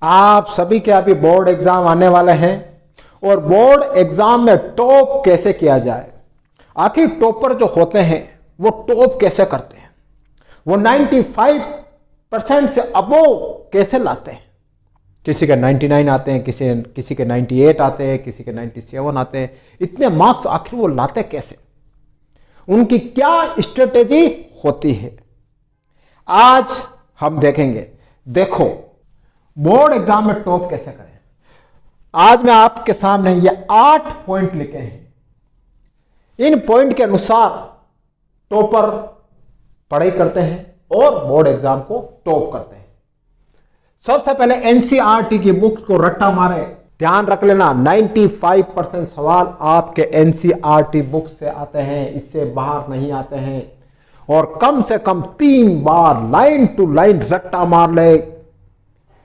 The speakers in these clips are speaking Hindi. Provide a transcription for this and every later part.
आप सभी के अभी बोर्ड एग्जाम आने वाले हैं और बोर्ड एग्जाम में टॉप कैसे किया जाए। आखिर टॉपर जो होते हैं वो टॉप कैसे करते हैं, वो 95% से अबोव कैसे लाते हैं। किसी के 99 आते हैं, किसी के 98 आते हैं, किसी के 97 आते हैं। इतने मार्क्स आखिर वो लाते कैसे, उनकी क्या स्ट्रेटेजी होती है, आज हम देखेंगे। देखो बोर्ड एग्जाम में टॉप कैसे करें। आज मैं आपके सामने ये 8 पॉइंट लिखे हैं। इन पॉइंट के अनुसार टॉपर पढ़ाई करते हैं और बोर्ड एग्जाम को टॉप करते हैं। सबसे पहले एनसीईआरटी की बुक को रट्टा मारे। ध्यान रख लेना 95% सवाल आपके एनसीईआरटी बुक से आते हैं, इससे बाहर नहीं आते हैं। और कम से कम 3 बार लाइन टू लाइन रट्टा मार ले,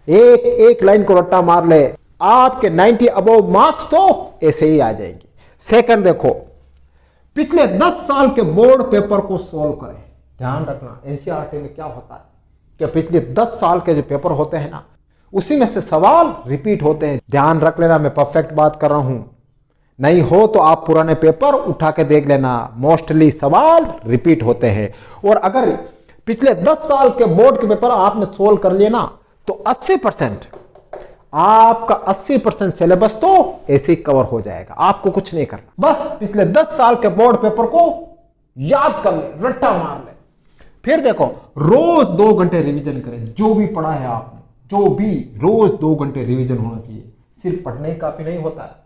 एक लाइन को रट्टा मार ले, आपके 90 अबव मार्क्स तो ऐसे ही आ जाएंगे। सेकंड देखो, पिछले 10 साल के बोर्ड पेपर को सोल्व करें। ध्यान रखना एनसीईआरटी में क्या होता है कि पिछले 10 साल के जो पेपर होते हैं ना, उसी में से सवाल रिपीट होते हैं। ध्यान रख लेना, मैं परफेक्ट बात कर रहा हूं। नहीं हो तो आप पुराने पेपर उठा के देख लेना, मोस्टली सवाल रिपीट होते हैं। और अगर पिछले 10 साल के बोर्ड के पेपर आपने सोल्व कर लिए ना, तो 80% आपका 80% सिलेबस तो ऐसे ही कवर हो जाएगा। आपको कुछ नहीं करना, बस पिछले 10 साल के बोर्ड पेपर को याद कर ले, रट्टा मार ले। फिर देखो रोज 2 घंटे रिवीजन करें। जो भी पढ़ा है आपने, जो भी, रोज 2 घंटे रिवीजन होना चाहिए। सिर्फ पढ़ने काफी नहीं होता है,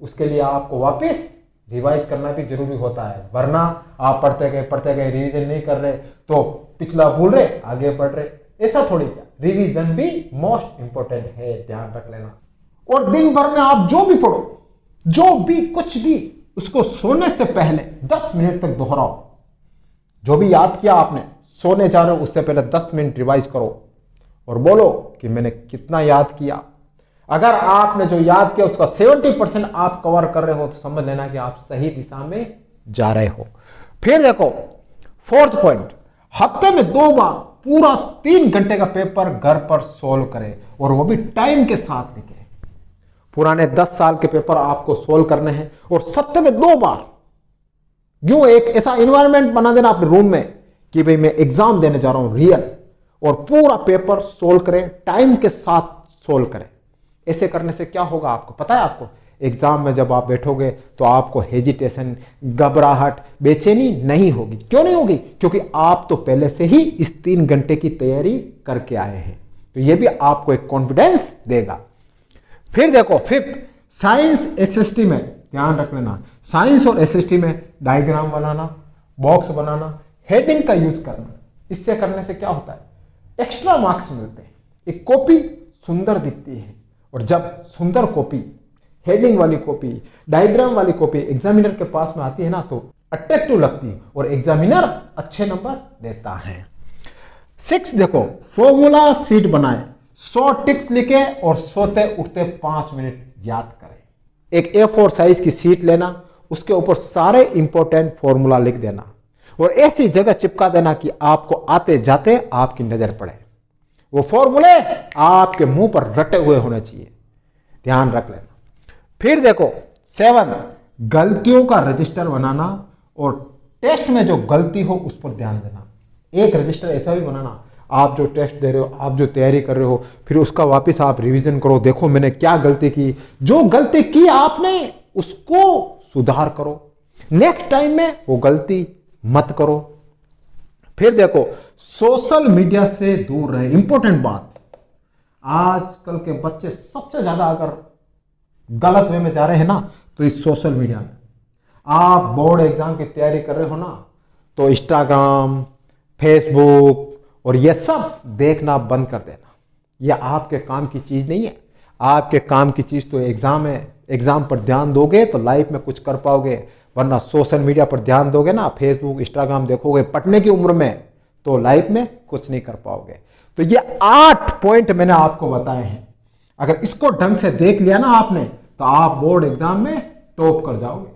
उसके लिए आपको वापस रिवाइज करना भी जरूरी होता है। वरना आप पढ़ते गए रिवीजन नहीं कर रहे तो पिछला भूल रहे, आगे बढ़ रहे। ऐसा थोड़ी क्या, रिवीजन भी मोस्ट इंपोर्टेंट है, ध्यान रख लेना। और दिन भर में आप जो भी पढ़ो, जो भी कुछ भी, उसको सोने से पहले 10 मिनट तक दोहराओ। जो भी याद किया आपने, सोने जा रहे हो उससे पहले 10 मिनट रिवाइज करो और बोलो कि मैंने कितना याद किया। अगर आपने जो याद किया उसका 70% आप कवर कर रहे हो तो समझ लेना कि आप सही दिशा में जा रहे हो। फिर देखो 4th पॉइंट, हफ्ते में 2 बार पूरा 3 घंटे का पेपर घर पर सोल्व करें और वो भी टाइम के साथ लिखें। पुराने 10 साल के पेपर आपको सोल्व करने हैं और सप्ताह में 2 बार यूं एक ऐसा एनवायरनमेंट बना देना अपने रूम में कि भाई मैं एग्जाम देने जा रहा हूं रियल, और पूरा पेपर सोल्व करें, टाइम के साथ सोल्व करें। ऐसे करने से क्या होगा आपको पता है। आपको एग्जाम में जब आप बैठोगे तो आपको हेजिटेशन, घबराहट, बेचैनी नहीं होगी। क्यों नहीं होगी? क्योंकि आप तो पहले से ही इस 3 घंटे की तैयारी करके आए हैं। तो यह भी आपको एक कॉन्फिडेंस देगा। फिर देखो 5th, साइंस एसएसटी में ध्यान रख लेना, साइंस और एसएसटी में डायग्राम बनाना, बॉक्स बनाना, हेडिंग का यूज करना। इससे करने से क्या होता है, एक्स्ट्रा मार्क्स मिलते हैं। एक कॉपी सुंदर दिखती है, और जब सुंदर कॉपी, हेडिंग वाली कॉपी, डायग्राम वाली कॉपी एग्जामिनर के पास में आती है ना, तो अट्रैक्टिव लगती है और एग्जामिनर अच्छे नंबर देता है। 6 देखो, फॉर्मूला शीट बनाए, 100 टिक्स लिखे और सोते उठते 5 मिनट याद करें। एक A4 साइज की शीट लेना, उसके ऊपर सारे इंपॉर्टेंट फॉर्मूला लिख देना और ऐसी जगह चिपका देना कि आपको आते जाते आपकी नजर पड़े। वो फॉर्मूले आपके मुंह पर रटे हुए होने चाहिए, ध्यान रख लेना। फिर देखो 7, गलतियों का रजिस्टर बनाना और टेस्ट में जो गलती हो उस पर ध्यान देना। एक रजिस्टर ऐसा भी बनाना, आप जो टेस्ट दे रहे हो, आप जो तैयारी कर रहे हो, फिर उसका वापस आप रिवीजन करो। देखो मैंने क्या गलती की, जो गलती की आपने उसको सुधार करो, नेक्स्ट टाइम में वो गलती मत करो। फिर देखो सोशल मीडिया से दूर रहे। इंपॉर्टेंट बात, आजकल के बच्चे सबसे ज्यादा अगर गलत वे में जा रहे हैं ना, तो इस सोशल मीडिया में। आप बोर्ड एग्जाम की तैयारी कर रहे हो ना, तो इंस्टाग्राम, फेसबुक और ये सब देखना बंद कर देना। यह आपके काम की चीज नहीं है। आपके काम की चीज तो एग्जाम है। एग्जाम पर ध्यान दोगे तो लाइफ में कुछ कर पाओगे, वरना सोशल मीडिया पर ध्यान दोगे ना, फेसबुक, इंस्टाग्राम देखोगे पढ़ने की उम्र में, तो लाइफ में कुछ नहीं कर पाओगे। तो ये 8 पॉइंट मैंने आपको बताए हैं। अगर इसको ढंग से देख लिया ना आपने, तो आप बोर्ड एग्जाम में टॉप कर जाओगे।